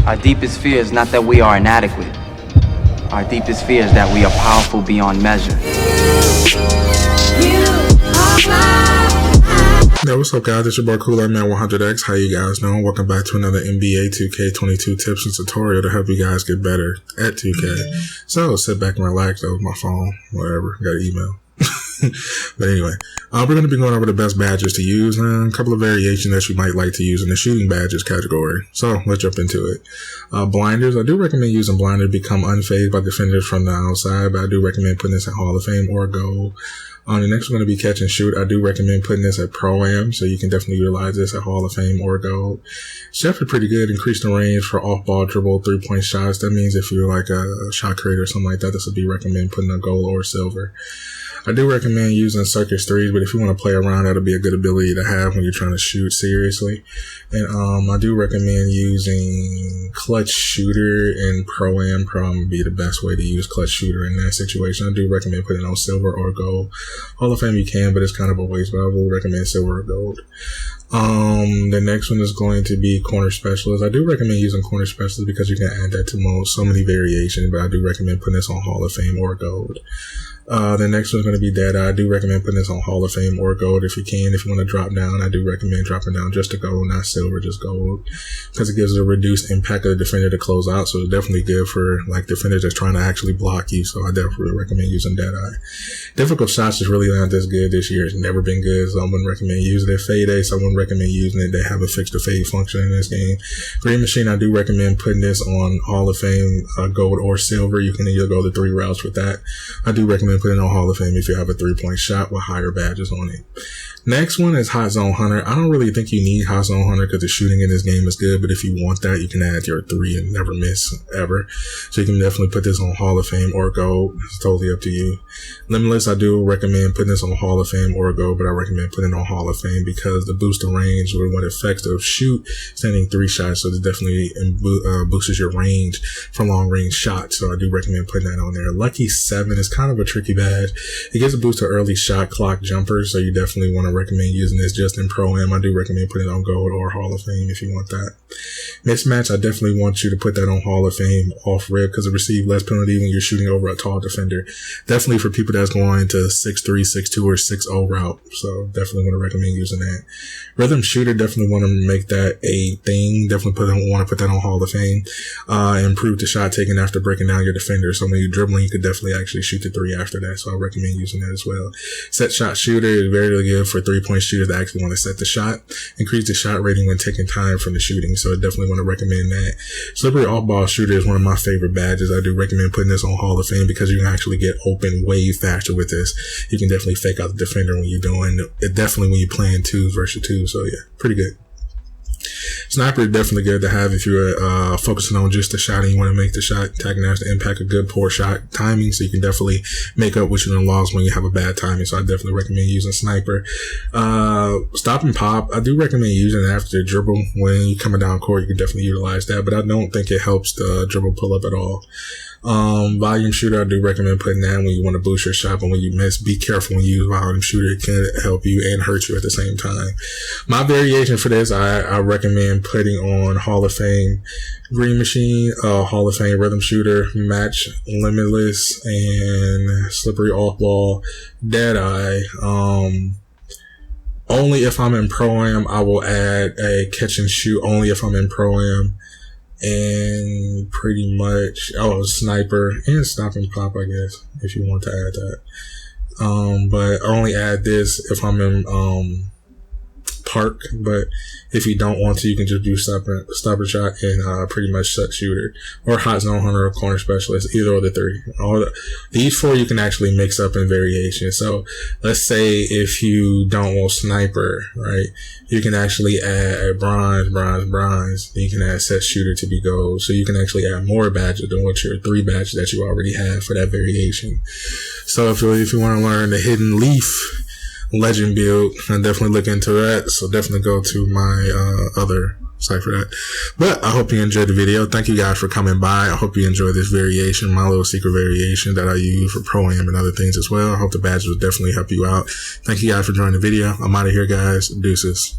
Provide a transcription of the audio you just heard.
Our deepest fear is not that we are inadequate. Our deepest fear is that we are powerful beyond measure. Yo, what's up guys, it's your boy Kool-Aid Man 100X. How you guys doing? Welcome back to another NBA 2K22 tips and tutorial to help you guys get better at 2K. So sit back and relax. That was my phone, whatever, got an email. But anyway, we're going to be going over the best badges to use and a couple of variations that you might like to use in the shooting badges category. So let's jump into it. Blinders. I do recommend using blinders to become unfazed by defenders from the outside, but I do recommend putting this in Hall of Fame or Gold. The next one going to be catch and shoot. I do recommend putting this at Pro-Am, so you can definitely utilize this at Hall of Fame or Gold. Chef is pretty good. Increase the range for off-ball dribble 3-point shots. That means if you're like a shot creator or something like that, this would be recommend putting a gold or silver. I do recommend using circus threes, but if you want to play around, that'll be a good ability to have when you're trying to shoot seriously. And I do recommend using clutch shooter and Pro-Am. Probably be the best way to use clutch shooter in that situation. I do recommend putting on silver or gold. Hall of Fame you can, but it's kind of a waste, but I will recommend silver or gold. The next one is going to be corner specialist. I do recommend using corner specialist because you can add that to so many variations, but I do recommend putting this on Hall of Fame or Gold. The next one is going to be Deadeye. I do recommend putting this on Hall of Fame or Gold if you can. If you want to drop down, I do recommend dropping down just to gold, not silver, just gold, because it gives a reduced impact of the defender to close out. So it's definitely good for like defenders that's trying to actually block you. So I definitely recommend using Deadeye. Difficult shots is really not this good this year. It's never been good, so I wouldn't recommend using it. Fade A, so I wouldn't recommend using it. They haven't fixed the fade function in this game. Green Machine, I do recommend putting this on Hall of Fame, Gold or Silver. You can either go the 3 routes with that. I do recommend putting it on Hall of Fame if you have a 3-point shot with higher badges on it. Next one is Hot Zone Hunter. I don't really think you need Hot Zone Hunter because the shooting in this game is good, but if you want that, you can add your 3 and never miss ever. So you can definitely put this on Hall of Fame or Gold. It's totally up to you. Limitless, I do recommend putting this on Hall of Fame or Gold, but I recommend putting it on Hall of Fame because the boost of range with what affects the shoot, standing 3 shots, so it definitely boosts your range from long range shots. So I do recommend putting that on there. Lucky 7 is kind of a tricky badge. It gives a boost to early shot clock jumpers, so you definitely want to recommend using this just in Pro-Am. I do recommend putting it on Gold or Hall of Fame if you want that. Mismatch, I definitely want you to put that on Hall of Fame off rip because it receives less penalty when you're shooting over a tall defender. Definitely for people that's going to 6'3", 6'2", or 6'0 route. So definitely want to recommend using that. Rhythm shooter, definitely want to make that a thing. Definitely want to put that on Hall of Fame. Improve the shot taken after breaking down your defender. So when you're dribbling, you could definitely actually shoot the 3 after that. So I recommend using that as well. Set shot shooter is very good for 3-point shooters that actually want to set the shot. Increase the shot rating when taking time from the shooting. So I definitely want to recommend that. Slippery off-ball shooter is one of my favorite badges. I do recommend putting this on Hall of Fame because you can actually get open way faster with this. You can definitely fake out the defender when you're doing it. Definitely when you're playing 2s versus 2s. So yeah, pretty good. Sniper is definitely good to have if you're focusing on just the shot and you want to make the shot. Tagging has to impact a good poor shot timing, so you can definitely make up what you lost when you have a bad timing. So I definitely recommend using Sniper. Stop and pop, I do recommend using it after the dribble. When you're coming down court, you can definitely utilize that, but I don't think it helps the dribble pull up at all. Volume shooter, I do recommend putting that when you want to boost your shot, but when you miss, be careful when you use volume shooter. It can help you and hurt you at the same time. My variation for this, I recommend putting on Hall of Fame Green Machine, Hall of Fame Rhythm Shooter, Match, Limitless, and Slippery Off Ball, Deadeye. Only if I'm in Pro-Am, I will add a catch and shoot only if I'm in Pro-Am. And pretty much, Sniper and Stop and Pop, I guess, if you want to add that. But I only add this if I'm in, Park, but if you don't want to, you can just do stopper shot and pretty much set shooter or Hot Zone Hunter or corner specialist, either of the 3. These 4 you can actually mix up in variation. So let's say if you don't want sniper, right, you can actually add bronze. You can add set shooter to be gold, so you can actually add more badges than what your 3 badges that you already have for that variation. So if you want to learn the hidden leaf legend build, I definitely look into that. So definitely go to my other site for that. But I hope you enjoyed the video. Thank you guys for coming by. I hope you enjoyed this variation, my little secret variation that I use for Pro-Am and other things as well. I hope the badges will definitely help you out. Thank you guys for joining the video. I'm out of here, guys. Deuces.